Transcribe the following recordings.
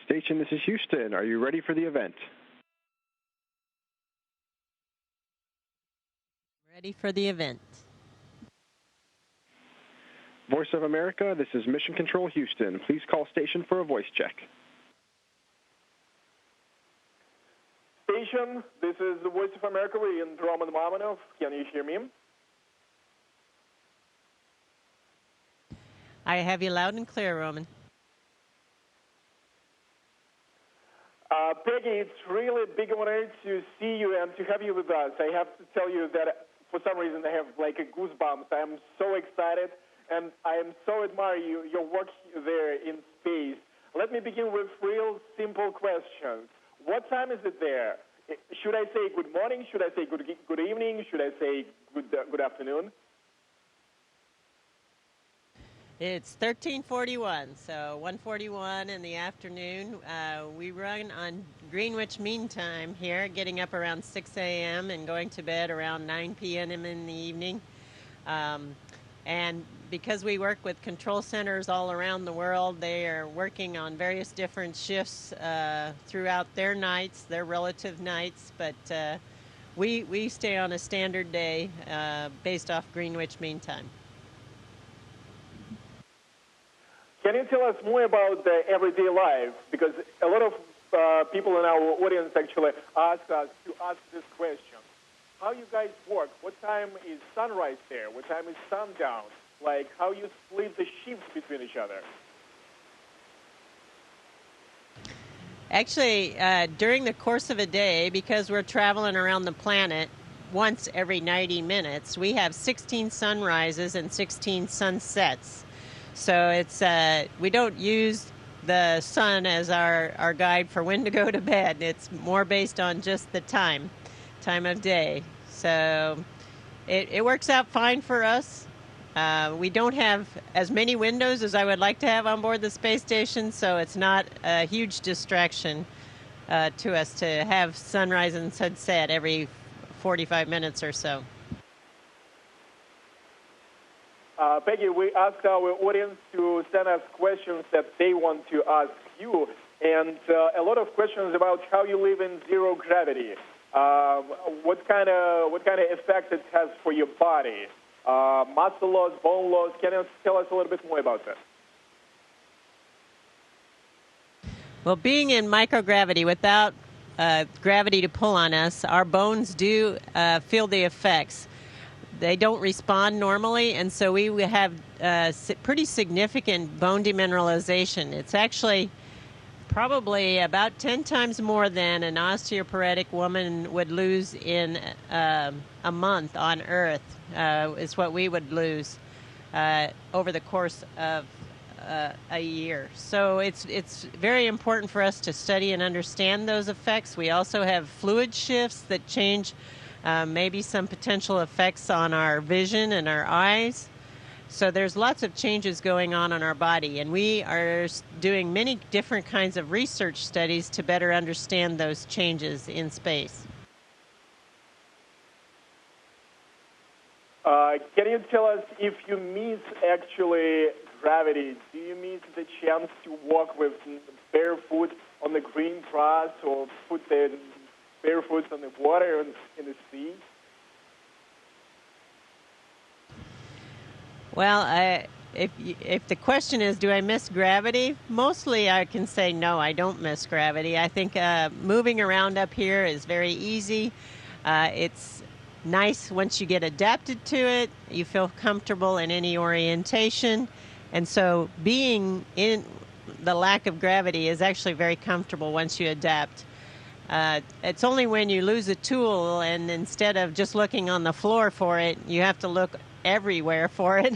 Station, this is Houston. Are you ready for the event? Ready for the event. Voice of America, this is Mission Control Houston. Please call station for a voice check. Station, this is the Voice of America in Roman Mamonov. Can you hear me? I have you loud and clear, Roman. Peggy, it's really a big honor to see you and to have you with us. I have to tell you that for some reason I have like a goosebumps. I am so excited and I am so admire your work there in space. Let me begin with real simple questions. What time is it there? Should I say good morning? Should I say good evening? Should I say good afternoon? It's 13:41, so 1:41 in the afternoon. We run on Greenwich Mean Time here, getting up around 6 a.m. and going to bed around 9 p.m. in the evening. And because we work with control centers all around the world, they are working on various different shifts throughout their nights, their relative nights, but we stay on a standard day based off Greenwich Mean Time. Can you tell us more about the everyday life? Because a lot of people in our audience actually ask us to ask this question. How you guys work? What time is sunrise there? What time is sundown? Like how you split the shifts between each other? Actually, during the course of a day, because we're traveling around the planet once every 90 minutes, we have 16 sunrises and 16 sunsets. So it's we don't use the sun as our guide for when to go to bed. It's more based on just the time of day. So it works out fine for us. We don't have as many windows as I would like to have on board the space station, so it's not a huge distraction to us to have sunrise and sunset every 45 minutes or so. Peggy, we asked our audience to send us questions that they want to ask you, and a lot of questions about how you live in zero gravity. What kind of effect it has for your body? Muscle loss, bone loss. Can you tell us a little bit more about that? Well, being in microgravity without gravity to pull on us, our bones do feel the effects. They don't respond normally, and so we have pretty significant bone demineralization. It's actually probably about 10 times more than an osteoporotic woman would lose in a month on Earth, is what we would lose over the course of a year. So it's very important for us to study and understand those effects. We also have fluid shifts that change maybe some potential effects on our vision and our eyes. So there's lots of changes going on in our body, and we are doing many different kinds of research studies to better understand those changes in space. Can you tell us if you miss actually gravity, do you miss the chance to walk with barefoot on the green grass or put the barefoot on the water and in the sea? Well, if the question is, do I miss gravity? Mostly I can say no, I don't miss gravity. I think moving around up here is very easy. It's nice once you get adapted to it. You feel comfortable in any orientation. And so being in the lack of gravity is actually very comfortable once you adapt. It's only when you lose a tool and instead of just looking on the floor for it, you have to look everywhere for it.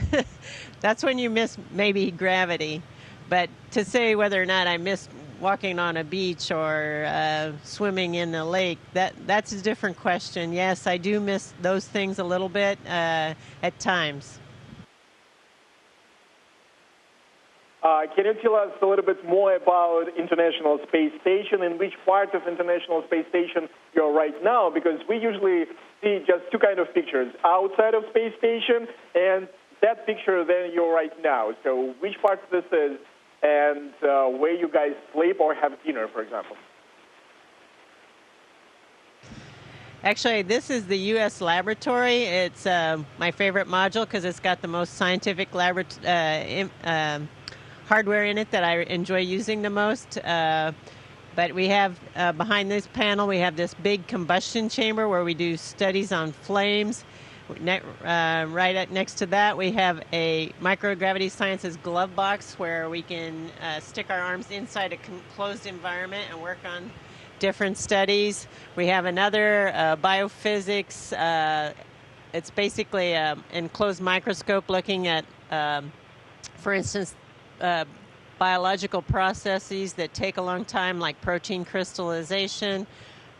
That's when you miss maybe gravity. But to say whether or not I miss walking on a beach or swimming in a lake, that's a different question. Yes, I do miss those things a little bit at times. Can you tell us a little bit more about International Space Station and which part of International Space Station you're right now? Because we usually see just two kinds of pictures, outside of Space Station and that picture then you're right now. So which part this is and where you guys sleep or have dinner, for example? Actually, this is the U.S. laboratory. It's my favorite module because it's got the most scientific hardware in it that I enjoy using the most. But we have, behind this panel, we have this big combustion chamber where we do studies on flames. Right next to that, we have a microgravity sciences glove box where we can stick our arms inside a closed environment and work on different studies. We have another biophysics. It's basically an enclosed microscope looking at, for instance, biological processes that take a long time, like protein crystallization.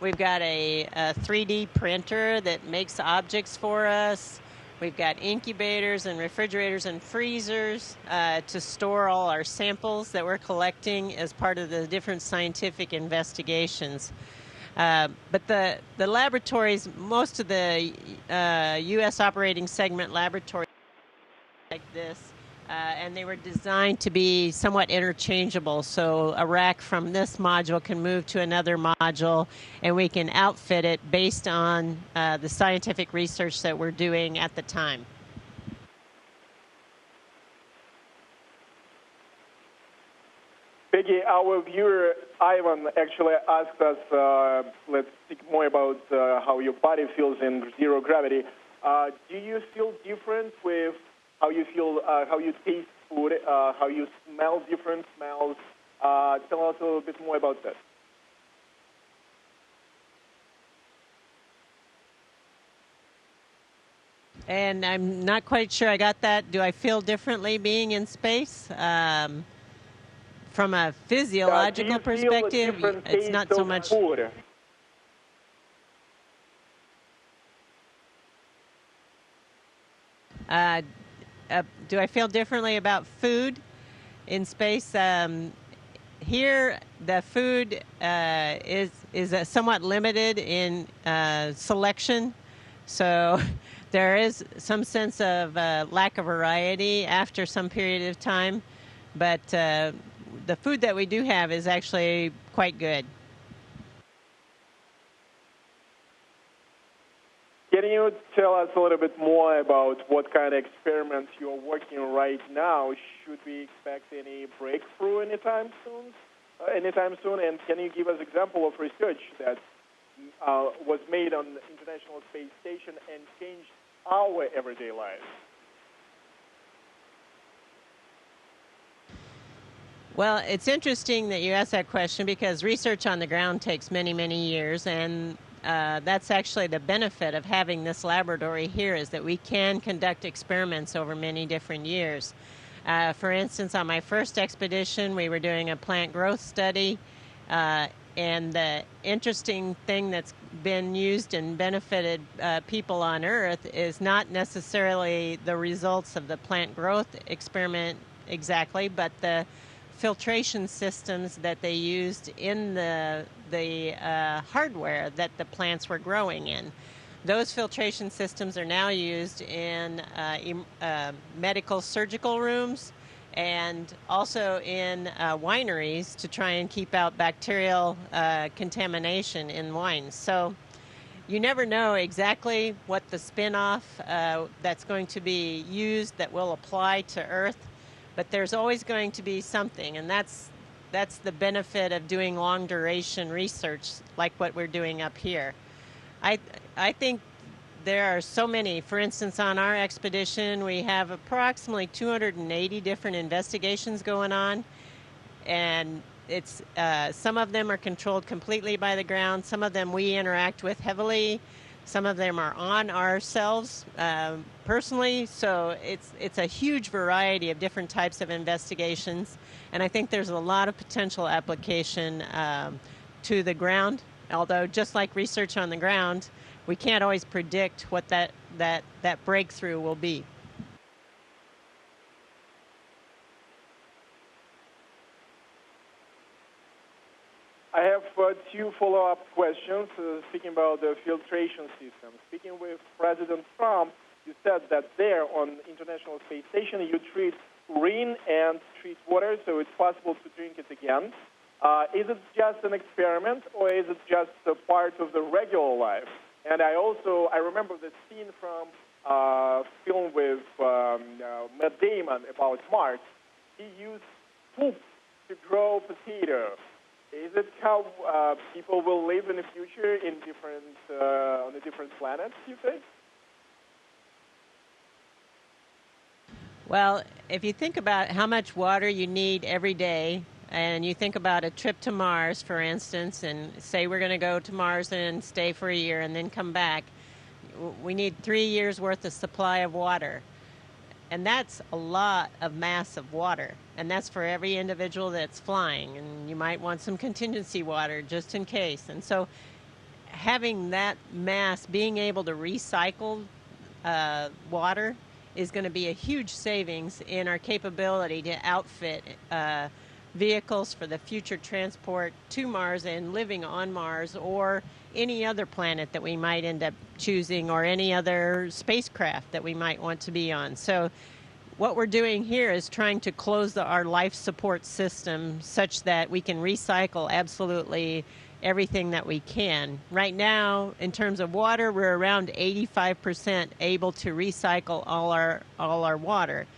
We've got a 3D printer that makes objects for us. We've got incubators and refrigerators and freezers to store all our samples that we're collecting as part of the different scientific investigations. But the laboratories, most of the U.S. operating segment laboratories like this, and they were designed to be somewhat interchangeable. So a rack from this module can move to another module, and we can outfit it based on the scientific research that we're doing at the time. Peggy, our viewer Ivan actually asked us, let's speak more about how your body feels in zero gravity. Do you feel different with how you feel, how you taste food, how you smell different smells? Tell us a little bit more about that. And I'm not quite sure I got that. Do I feel differently being in space? From a physiological perspective, it's not so much. Food? Do I feel differently about food in space? Here, the food is somewhat limited in selection, so there is some sense of lack of variety after some period of time, but the food that we do have is actually quite good. Can you tell us a little bit more about what kind of experiments you're working right now? Should we expect any breakthrough anytime soon? And can you give us an example of research that was made on the International Space Station and changed our everyday lives? Well, it's interesting that you asked that question because research on the ground takes many, many years, and that's actually the benefit of having this laboratory here is that we can conduct experiments over many different years. For instance, on my first expedition, we were doing a plant growth study, and the interesting thing that's been used and benefited people on Earth is not necessarily the results of the plant growth experiment exactly, but the filtration systems that they used in the hardware that the plants were growing in. Those filtration systems are now used in medical surgical rooms and also in wineries to try and keep out bacterial contamination in wines. So you never know exactly what the spin-off that's going to be used that will apply to Earth, but there's always going to be something, and that's the benefit of doing long-duration research like what we're doing up here. I think there are so many. For instance, on our expedition, we have approximately 280 different investigations going on, and it's some of them are controlled completely by the ground. Some of them we interact with heavily. Some of them are on ourselves personally. So it's a huge variety of different types of investigations, and I think there's a lot of potential application to the ground. Although, just like research on the ground, we can't always predict what that breakthrough will be. I have two follow-up questions, speaking about the filtration system. Speaking with President Trump, you said that there on International Space Station you treat chlorine and treat water so it's possible to drink it again. Is it just an experiment, or is it just a part of the regular life? And I remember the scene from film with Matt Damon about Mars. He used poop to grow potato. Is it how people will live in the future in on the different planets, you think? Well, if you think about how much water you need every day, and you think about a trip to Mars, for instance, and say we're going to go to Mars and stay for a year and then come back, we need 3 years' worth of supply of water. And that's a lot of mass of water. And that's for every individual that's flying. And you might want some contingency water just in case. And so having that mass, being able to recycle water is going to be a huge savings in our capability to outfit vehicles for the future transport to Mars and living on Mars or any other planet that we might end up choosing or any other spacecraft that we might want to be on. So what we're doing here is trying to close our life support system such that we can recycle absolutely everything that we can. Right now, in terms of water, we're around 85% able to recycle all our water.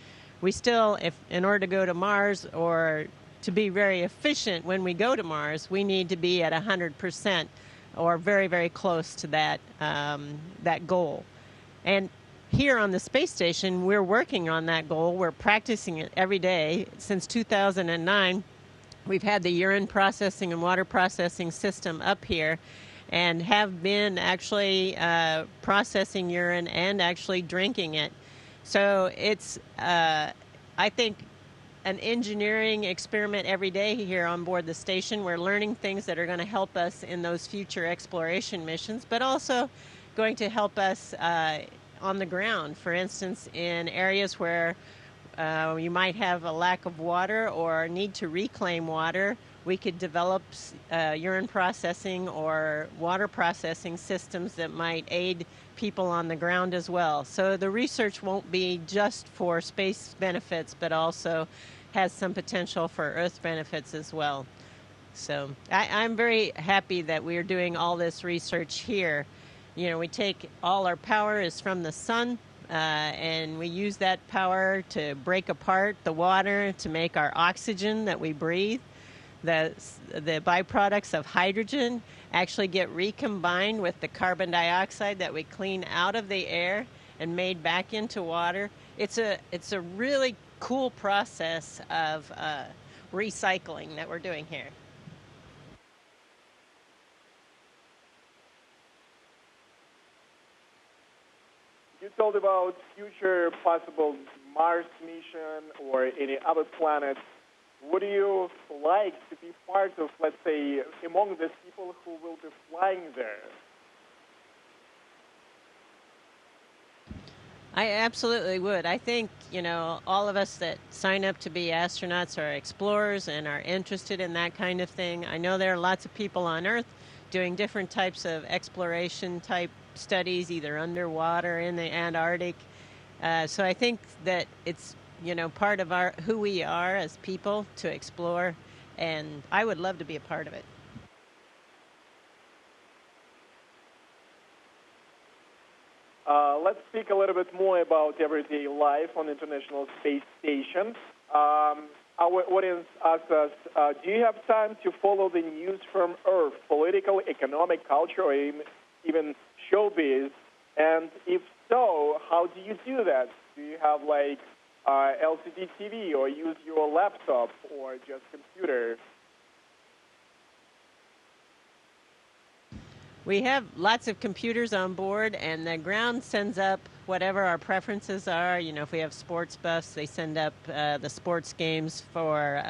We still, in order to go to Mars or to be very efficient when we go to Mars, we need to be at 100% or very, very close to that goal. And here on the space station, we're working on that goal. We're practicing it every day. Since 2009, we've had the urine processing and water processing system up here and have been actually processing urine and actually drinking it. So it's, I think, an engineering experiment every day here on board the station. We're learning things that are going to help us in those future exploration missions, but also going to help us on the ground. For instance, in areas where you might have a lack of water or need to reclaim water, we could develop urine processing or water processing systems that might aid people on the ground as well. So the research won't be just for space benefits, but also has some potential for Earth benefits as well. So I'm very happy that we're doing all this research here. You know, we take all our power is from the sun, and we use that power to break apart the water to make our oxygen that we breathe. The byproducts of hydrogen actually get recombined with the carbon dioxide that we clean out of the air and made back into water. It's a really cool process of recycling that we're doing here. You told about future possible Mars mission or any other planet. Would you like to be part of, let's say, among the people who will be flying there? I absolutely would. I think, all of us that sign up to be astronauts are explorers and are interested in that kind of thing. I know there are lots of people on Earth doing different types of exploration type studies, either underwater in the Antarctic. So I think that it's, part of who we are as people to explore, and I would love to be a part of it. Let's speak a little bit more about everyday life on the International Space Station. Our audience asks us, do you have time to follow the news from Earth, political, economic, culture, or even showbiz? And if so, how do you do that? Do you have LCD TV or use your laptop or just computer? We have lots of computers on board, and the ground sends up whatever our preferences are. If we have sports buffs, they send up the sports games for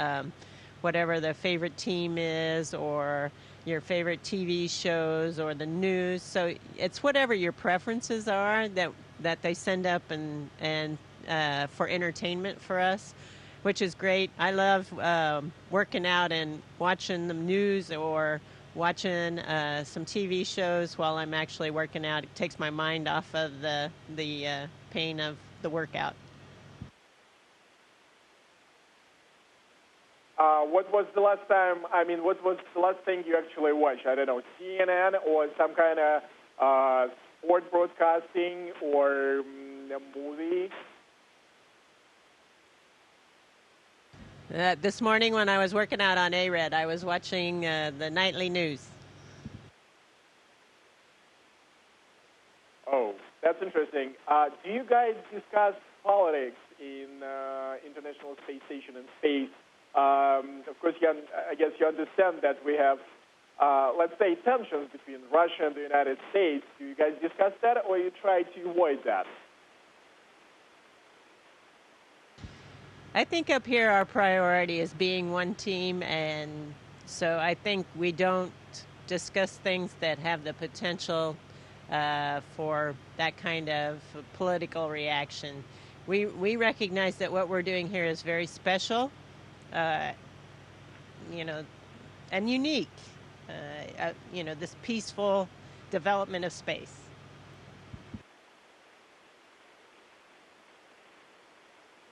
whatever the favorite team is, or your favorite TV shows, or the news. So it's whatever your preferences are that they send up and for entertainment for us, which is great. I love working out and watching the news or watching some TV shows while I'm actually working out. It takes my mind off of the pain of the workout. What was the last time? I mean, what was the last thing you actually watched? I don't know, CNN or some kind of sport broadcasting or a movie? This morning when I was working out on ARED, I was watching the nightly news. Oh, that's interesting. Do you guys discuss politics in International Space Station and space? Of course, I guess you understand that we have, let's say, tensions between Russia and the United States. Do you guys discuss that, or you try to avoid that? I think up here our priority is being one team, and so I think we don't discuss things that have the potential for that kind of political reaction. We recognize that what we're doing here is very special, and unique. This peaceful development of space.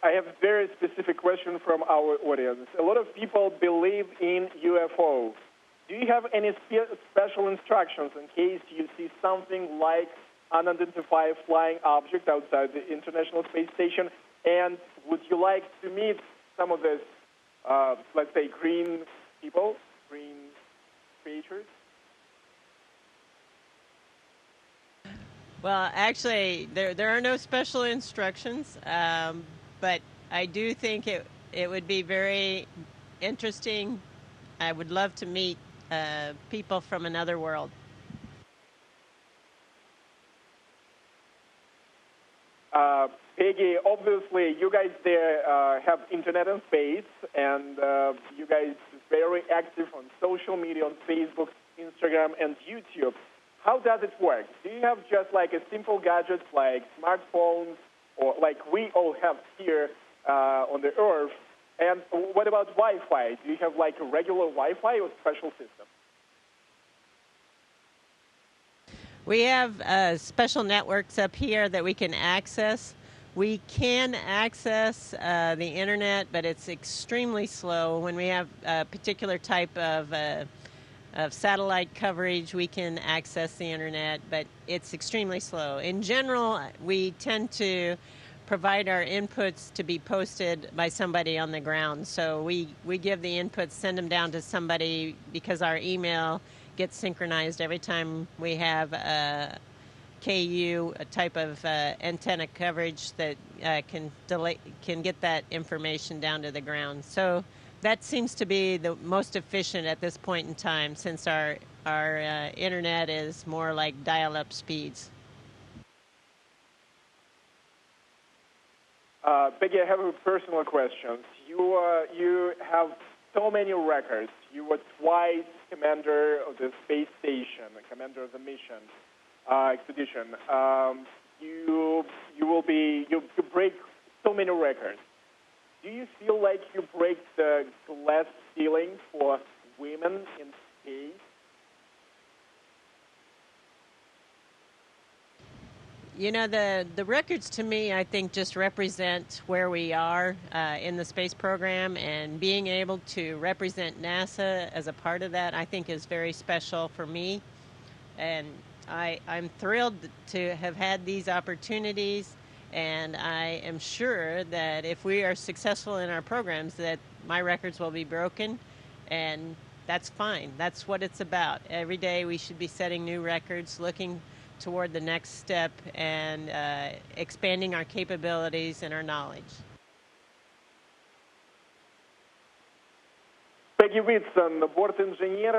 I have a very specific question from our audience. A lot of people believe in UFO. Do you have any special instructions in case you see something like unidentified flying object outside the International Space Station? And would you like to meet some of these, let's say, green people, green creatures? Well, actually, there are no special instructions, but I do think it would be very interesting. I would love to meet people from another world. Peggy, obviously, you guys there have internet and space, and you guys are very active on social media, on Facebook, Instagram, and YouTube. How does it work? Do you have just like a simple gadgets like smartphones, or like we all have here on the Earth? And what about Wi-Fi? Do you have like a regular Wi-Fi or special system? We have special networks up here that we can access. We can access the internet, but it's extremely slow. When we have a particular type of satellite coverage, we can access the internet, but it's extremely slow. In general, we tend to provide our inputs to be posted by somebody on the ground. So we give the inputs, send them down to somebody, because our email gets synchronized every time we have a KU, a type of antenna coverage that can get that information down to the ground. So that seems to be the most efficient at this point in time, since our internet is more like dial-up speeds. Peggy, I have a personal question. You have so many records. You were twice commander of the space station, commander of the mission expedition. You break so many records. Do you feel like you break the glass ceiling for women in space? You know, the records to me, I think, just represent where we are in the space program, and being able to represent NASA as a part of that, I think, is very special for me. And I'm thrilled to have had these opportunities, and I am sure that if we are successful in our programs, that my records will be broken, and that's fine. That's what it's about. Every day we should be setting new records, looking toward the next step, and expanding our capabilities and our knowledge. Пегги Уитсон, борт-инженер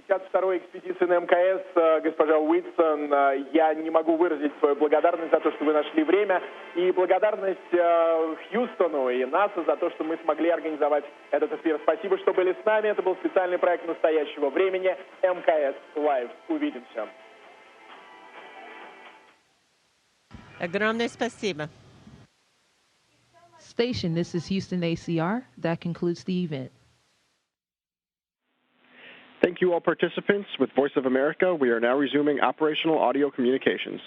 52-й экспедиции на МКС. Госпожа Уитсон, я не могу выразить свою благодарность за то, что вы нашли время, и благодарность Хьюстону и НАСА за то, что мы смогли организовать этот эфир. Спасибо, что были с нами. Это был специальный проект настоящего времени МКС Live. Увидимся. Огромное спасибо. Station, this is Houston ACR. That concludes the event. Thank you, all participants. With Voice of America, we are now resuming operational audio communications.